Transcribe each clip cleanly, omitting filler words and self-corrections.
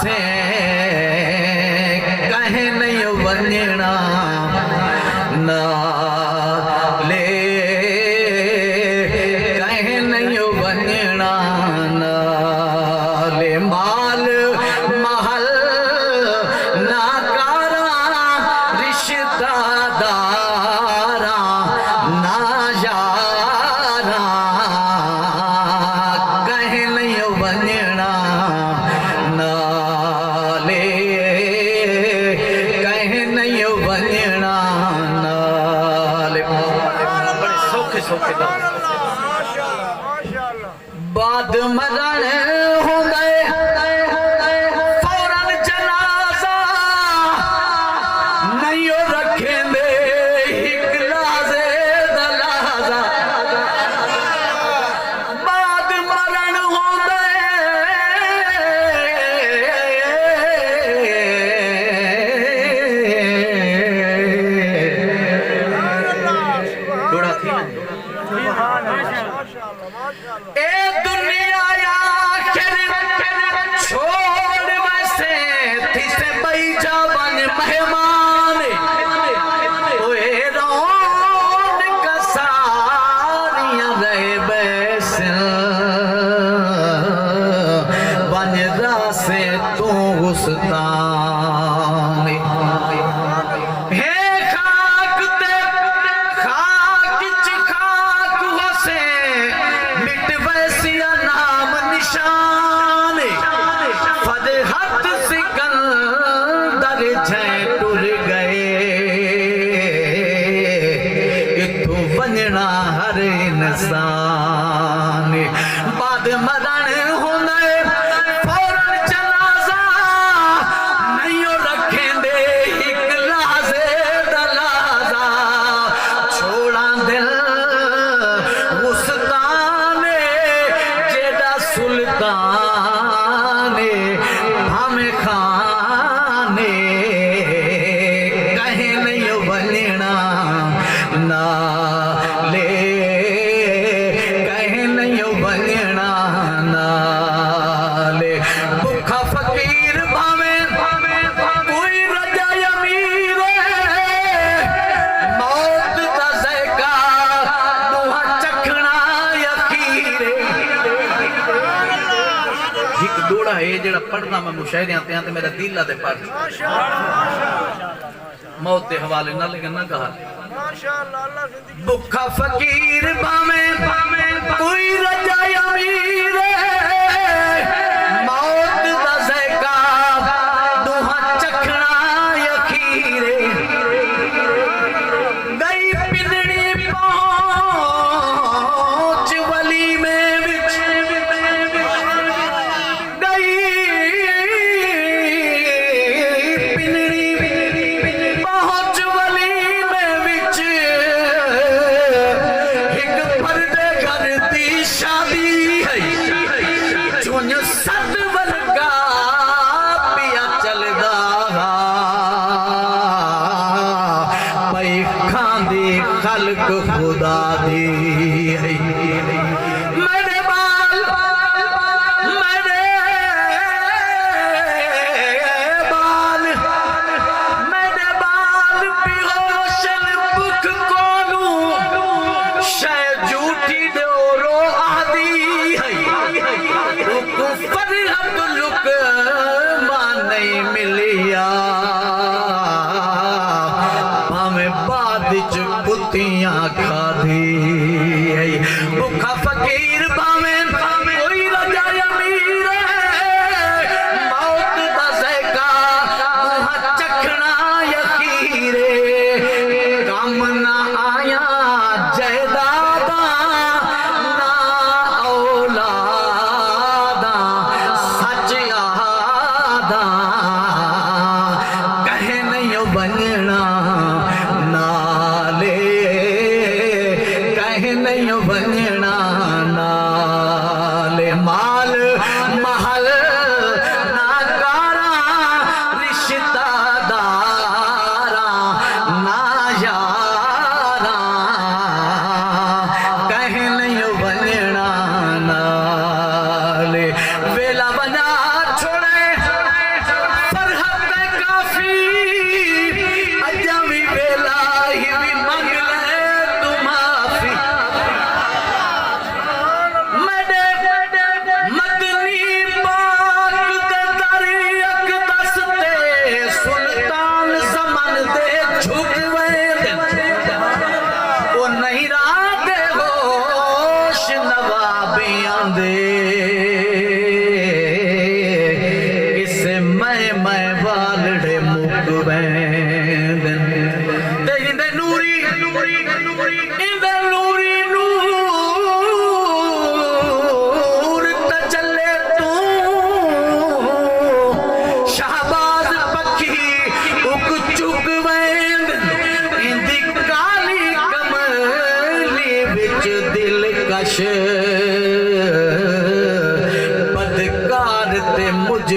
से कहीं नहीं वञणा नाले कहीं नहीं वञणा नाले माल महल नाकारा रिश्तेदारा ना यारा कहीं नहीं वञणा नाले कहीं नहीं वञणा नाले बड़े सौखे सौखे बाद मरण होंदे फौरन जनाजा नहीं रखेंदे हिक लाज़े दलाजा बाद मरण होंदे थोड़ा थी ना ए दुनिया आखिर छोड़ वैसे थी से बैजा बन मेहमान ओए रौन कसारियां रहे बैसे बन रासे तू गुस्तान हे खाक ते खाक च खाक होसे मिट वैसिया नाम निशान फद हथ सिकंदर जय टुर गए इथों वञणा हर इंसान बाद मरण होंदे फौरन जनाजा नहीं रखेंदे हिक लाज़े दलाजा छोड़ा दिल उस्ताने जेड़ा सुल्ताने हमें खाने कहीं नहीं वञणा नाले कहीं नहीं वञणा नाले भुखा फकीर भावें कोई रजा अमीर मौत दा ज़ायका दुआ चखना यकीरे एक दोड़ा है जेड़ा पढ़ना मैं मुशायरे आते हैं मेरा दिल आते पढ़ मौत के हवाले ना लेकिन ना कहा भुखा फकीर भावें कोई रजा अमीर मौत दा ज़ायका दुआ चखना यकीरे गई पिंडड़ी पहुंच वली में विच गई पिंडड़ी पहुंच वली में विच एक पर्दे घर दी शादी है चुन सद वर्गा पिया चलदा पई खांदी खल्क खुदा दी है मेरे बाल मेरे बाल मेरे बाल बेहोशन भुख कोलू शय झूठी डोरो आदि है रुक फरहत लुक मान नहीं मिलिया भावें बाद च कुत्तियां खाधी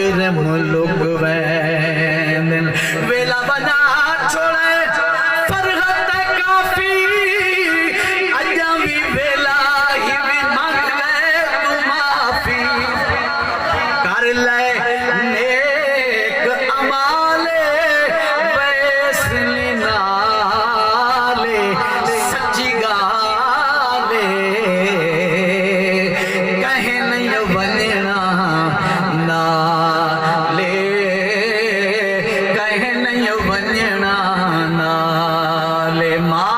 मुजरम लोग वैन वेला बना छोड़े फरहत काफी अजा भी वेला ही भी मंग ले तू माफी कर ले नेक अमाले वैसली नाले सच्ची गाले कहे नहीं बनना नाले कहे नहीं बनना नाले मां